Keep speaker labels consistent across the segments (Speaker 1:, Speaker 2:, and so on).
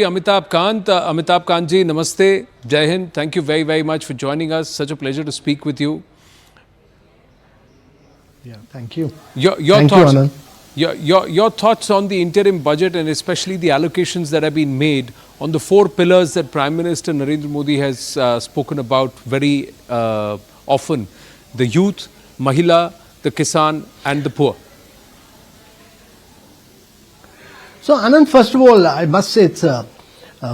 Speaker 1: Amitabh Kant. Amitabh Kant ji, namaste. Jai Hind. Thank you very, very much for joining us. Such a pleasure to speak with you.
Speaker 2: Yeah, thank you.
Speaker 1: Your
Speaker 2: Thank
Speaker 1: thoughts,
Speaker 2: you, Anand.
Speaker 1: your thoughts on the interim budget and especially the allocations that have been made on the 4 pillars that Prime Minister Narendra Modi has spoken about very often: the youth, Mahila, the Kisan and the poor.
Speaker 2: So, Anand, first of all, I must say it's a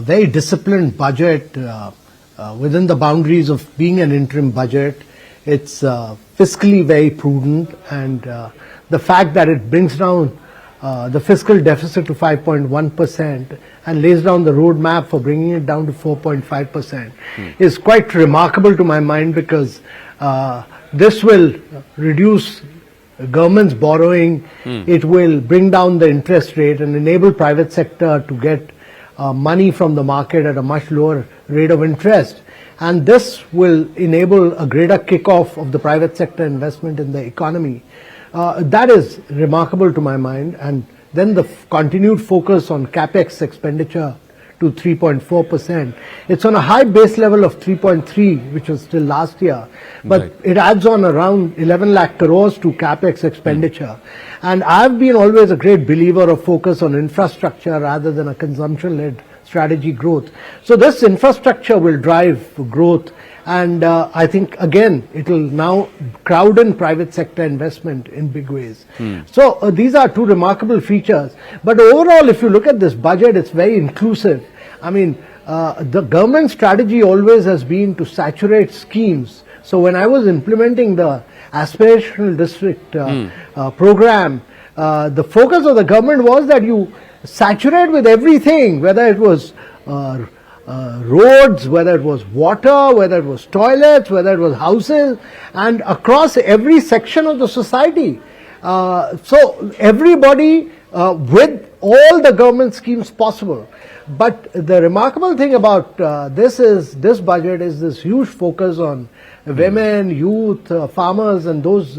Speaker 2: very disciplined budget within the boundaries of being an interim budget. It's fiscally very prudent, and the fact that it brings down the fiscal deficit to 5.1% and lays down the roadmap for bringing it down to 4.5% is quite remarkable to my mind, because this will reduce government's borrowing, it will bring down the interest rate and enable private sector to get money from the market at a much lower rate of interest. And this will enable a greater kickoff of the private sector investment in the economy. That is remarkable to my mind. And then the continued focus on capex expenditure to 3.4%. It's on a high base level of 3.3, which was still last year, but right. It adds on around 11 lakh crores to capex expenditure. And I've been always a great believer of focus on infrastructure rather than a consumption-led strategy growth. So this infrastructure will drive growth, and I think again it will now crowd in private sector investment in big ways. So these are two remarkable features. But overall, if you look at this budget, it's very inclusive. I mean, the government strategy always has been to saturate schemes. So when I was implementing the aspirational district program, the focus of the government was that you saturate with everything, whether it was roads, whether it was water, whether it was toilets, whether it was houses, and across every section of the society. So everybody with all the government schemes possible. But the remarkable thing about this budget is this huge focus on women, youth, farmers, and those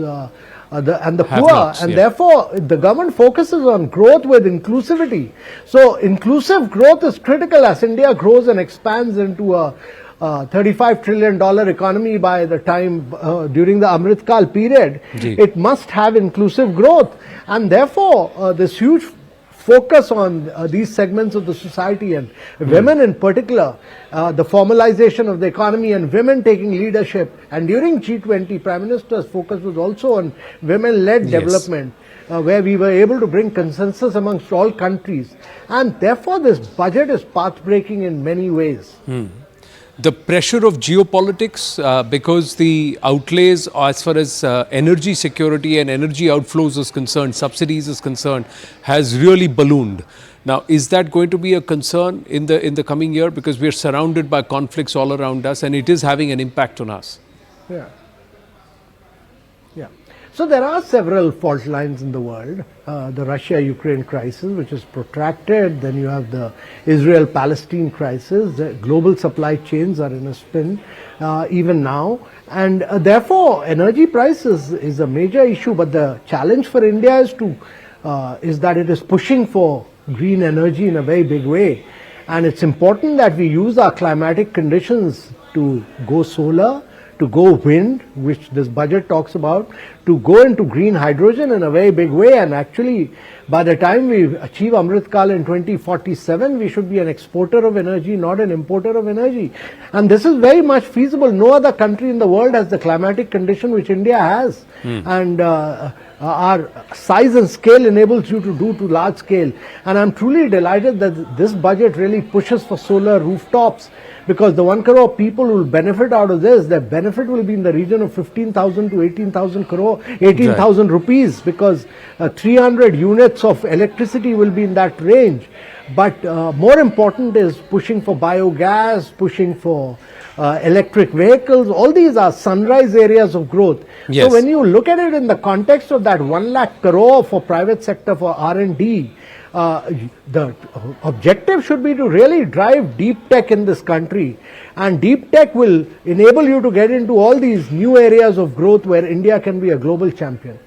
Speaker 2: and the poor, and therefore the government focuses on growth with inclusivity. So inclusive growth is critical as India grows and expands into a $35 trillion economy by the time during the Amrit Kal period. It must have inclusive growth, and therefore this huge focus on these segments of the society and women in particular, the formalization of the economy and women taking leadership. And during G20, Prime Minister's focus was also on women-led development, where we were able to bring consensus amongst all countries. And therefore, this budget is path-breaking in many ways.
Speaker 1: The pressure of geopolitics, because the outlays as far as energy security and energy outflows is concerned, subsidies is concerned, has really ballooned. Now, is that going to be a concern in the coming year? Because we are surrounded by conflicts all around us, and it is having an impact on us.
Speaker 2: Yeah. So there are several fault lines in the world. The Russia-Ukraine crisis, which is protracted. Then you have the Israel-Palestine crisis. The global supply chains are in a spin even now. And therefore, energy prices is a major issue. But the challenge for India is that it is pushing for green energy in a very big way. And it's important that we use our climatic conditions to go solar, to go wind, which this budget talks about, to go into green hydrogen in a very big way. And actually, by the time we achieve Amrit Kal in 2047, we should be an exporter of energy, not an importer of energy. And this is very much feasible. No other country in the world has the climatic condition which India has. And our size and scale enables you to do to large scale. And I'm truly delighted that this budget really pushes for solar rooftops, because the 1 crore people who will benefit out of this, their benefit will be in the region of 15,000 to 18,000 rupees, because 300 units of electricity will be in that range. But more important is pushing for biogas, pushing for electric vehicles. All these are sunrise areas of growth. So when you look at it in the context of that 1 lakh crore for private sector for R&D, the objective should be to really drive deep tech in this country, and deep tech will enable you to get into all these new areas of growth where India can be a global champion.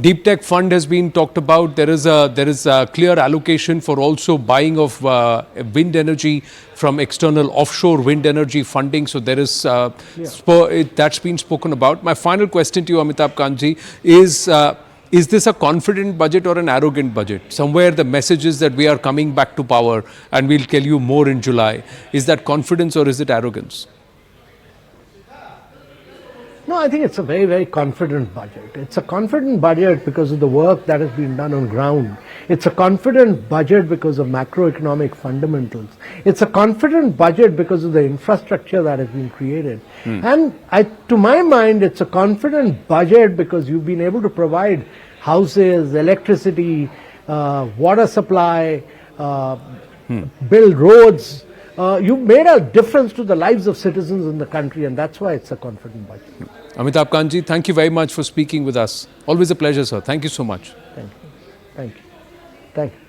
Speaker 1: Deep Tech Fund has been talked about. There is a clear allocation for also buying of wind energy from external offshore wind energy funding. So there is that's been spoken about. My final question to you, Amitabh Kantji, is this a confident budget or an arrogant budget? Somewhere the message is that we are coming back to power and we'll tell you more in July. Is that confidence or is it arrogance?
Speaker 2: No, I think it's a very, very confident budget. It's a confident budget because of the work that has been done on ground. It's a confident budget because of macroeconomic fundamentals. It's a confident budget because of the infrastructure that has been created. And to my mind, it's a confident budget because you've been able to provide houses, electricity, water supply, build roads. You've made a difference to the lives of citizens in the country, and that's why it's a confident budget.
Speaker 1: Amitabh Kantji, thank you very much for speaking with us. Always a pleasure, sir. Thank you so much.
Speaker 2: Thank you. Thank you. Thank you.